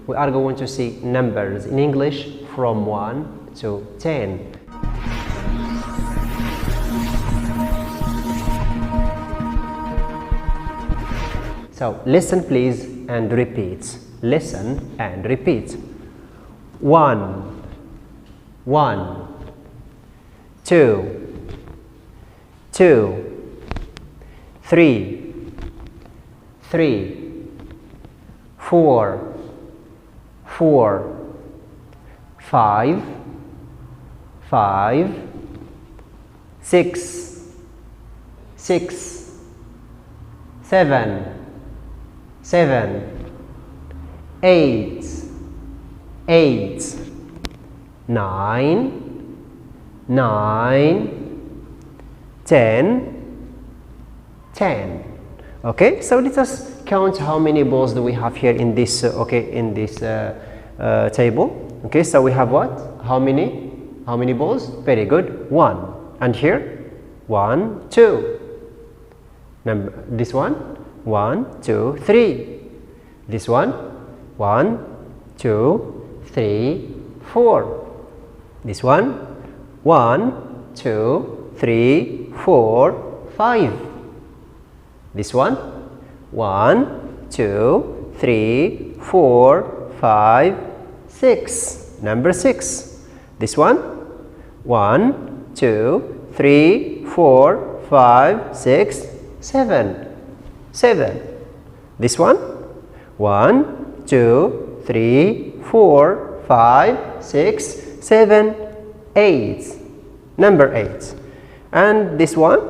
we are going to see numbers in English from 1 to 10. So listen please and repeat. Listen and repeat. 1, 1, 2, 2, 3, 3, 4, 4, 5, 5, 6, 6, 7, 7, 8, 8, 9, 9, 10, 10. Okay, so let us count how many balls do we have here in this table. Okay, so we have what? How many balls? Very good. 1. And here 1, 2. Number this one 1, 2, 3. This one 1, 2, 3, 4. This one 1, 2, 3, 4, 5. This one 1, 2, 3, 4, 5, 6. Number 6. This one 1, 2, 3, 4, 5, 6, 7. 7. This one 1, 2, 3, 4, 5, 6, 7, 8. Number 8. And this one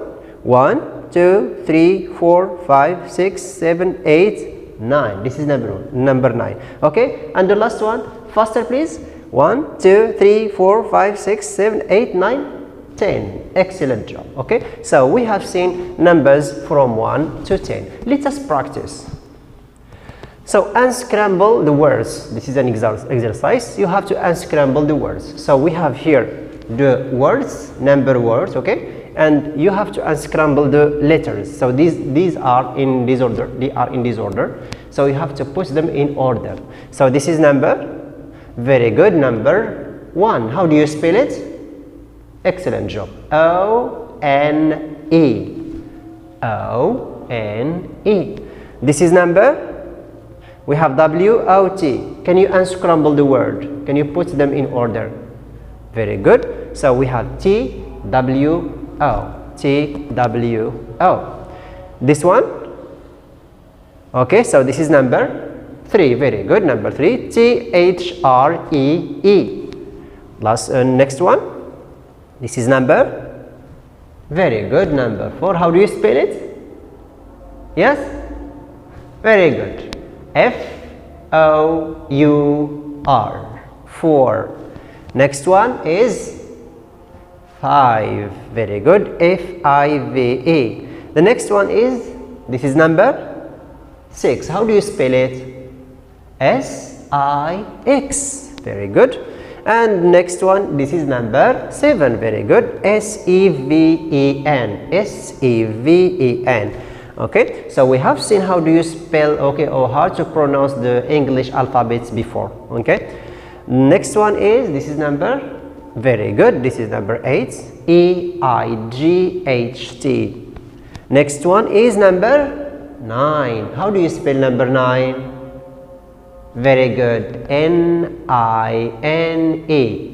1, 2, 3, 4, 5, 6, 7, 8, 9. This is number 9. Okay, and the last one, faster please. 1, 2, 3, 4, 5, 6, 7, 8, 9, 10. Excellent job. Okay, so we have seen numbers from 1 to 10. Let us practice. So unscramble the words. This is an exercise. You have to unscramble the words. So we have here the words, number words, okay, and you have to unscramble the letters. So these are in this order. They are in this order. So you have to put them in order. So this is number. Very good. Number 1. How do you spell it? Excellent job. O-N-E. O-N-E. This is number. We have W-O-T. Can you unscramble the word? Can you put them in order? Very good. So we have T-W-O. T-W-O. This one? Okay, so this is number 3. Very good. Number 3. T-H-R-E-E. Next one. This is number. Very good. Number 4. How do you spell it? Yes? Very good. F-O-U-R. 4. Next one is 5. Very good. F-I-V-E. The next one is, this is number 6. How do you spell it? S-I-X. Very good. And next one, this is number 7. Very good. S-E-V-E-N. S-E-V-E-N. Okay, so we have seen how do you spell, okay, or how to pronounce the English alphabets before. Okay, next one is, this is number, very good, this is number 8. E-I-G-H-T. Next one is number 9. How do you spell number 9? Very good. N-I-N-E.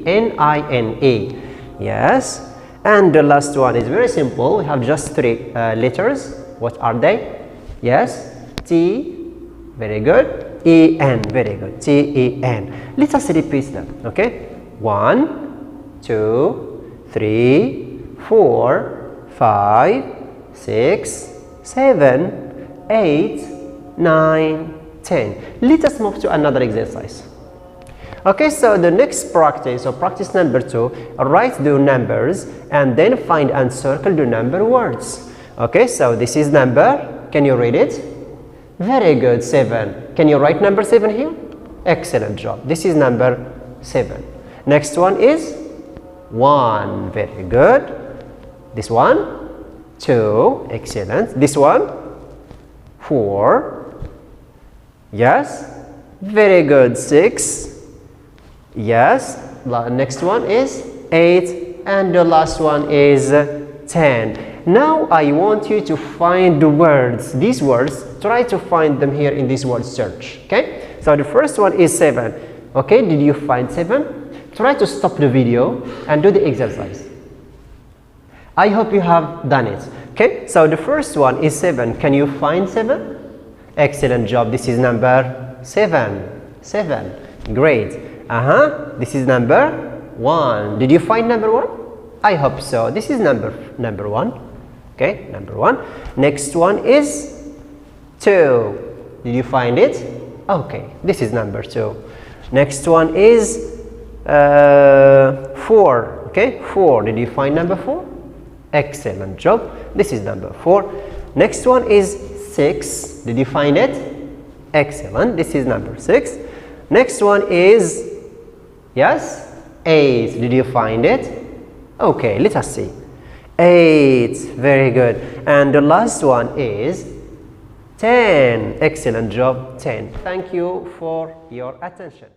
N-I-N-E. Yes. And the last one is very simple. We have just 3 letters. What are they? Yes. T. Very good. E-N. Very good. T-E-N. Let us repeat them. Okay. 1, 2, 3, 4, 5, 6, 7, 8, 9, 10. Let us move to another exercise. Okay, so the next practice, so practice number 2, write the numbers and then find and circle the number words. Okay, so this is number, can you read it? Very good, 7. Can you write number 7 here? Excellent job. This is number 7. Next one is 1. Very good. This one, 2. Excellent. This one, 4. Yes. Very good. 6. Yes. Next one is 8. And the last one is 10. Now I want you to find the words. These words, try to find them here in this word search. Okay? So the first one is 7. Okay, did you find 7? Try to stop the video and do the exercise. I hope you have done it. Okay, so the first one is 7. Can you find 7? Excellent job. This is number 7. 7. Great. This is number 1. Did you find number 1? I hope so. This is number 1. Okay, number 1. Next one is 2. Did you find it? Okay, this is number 2. Next one is 4. Okay, 4. Did you find number 4? Excellent job. This is number 4. Next one is 6. Did you find it? Excellent. This is number 6. Next one is, yes, 8. Did you find it? Okay, let us see. 8. Very good. And the last one is 10. Excellent job. 10. Thank you for your attention.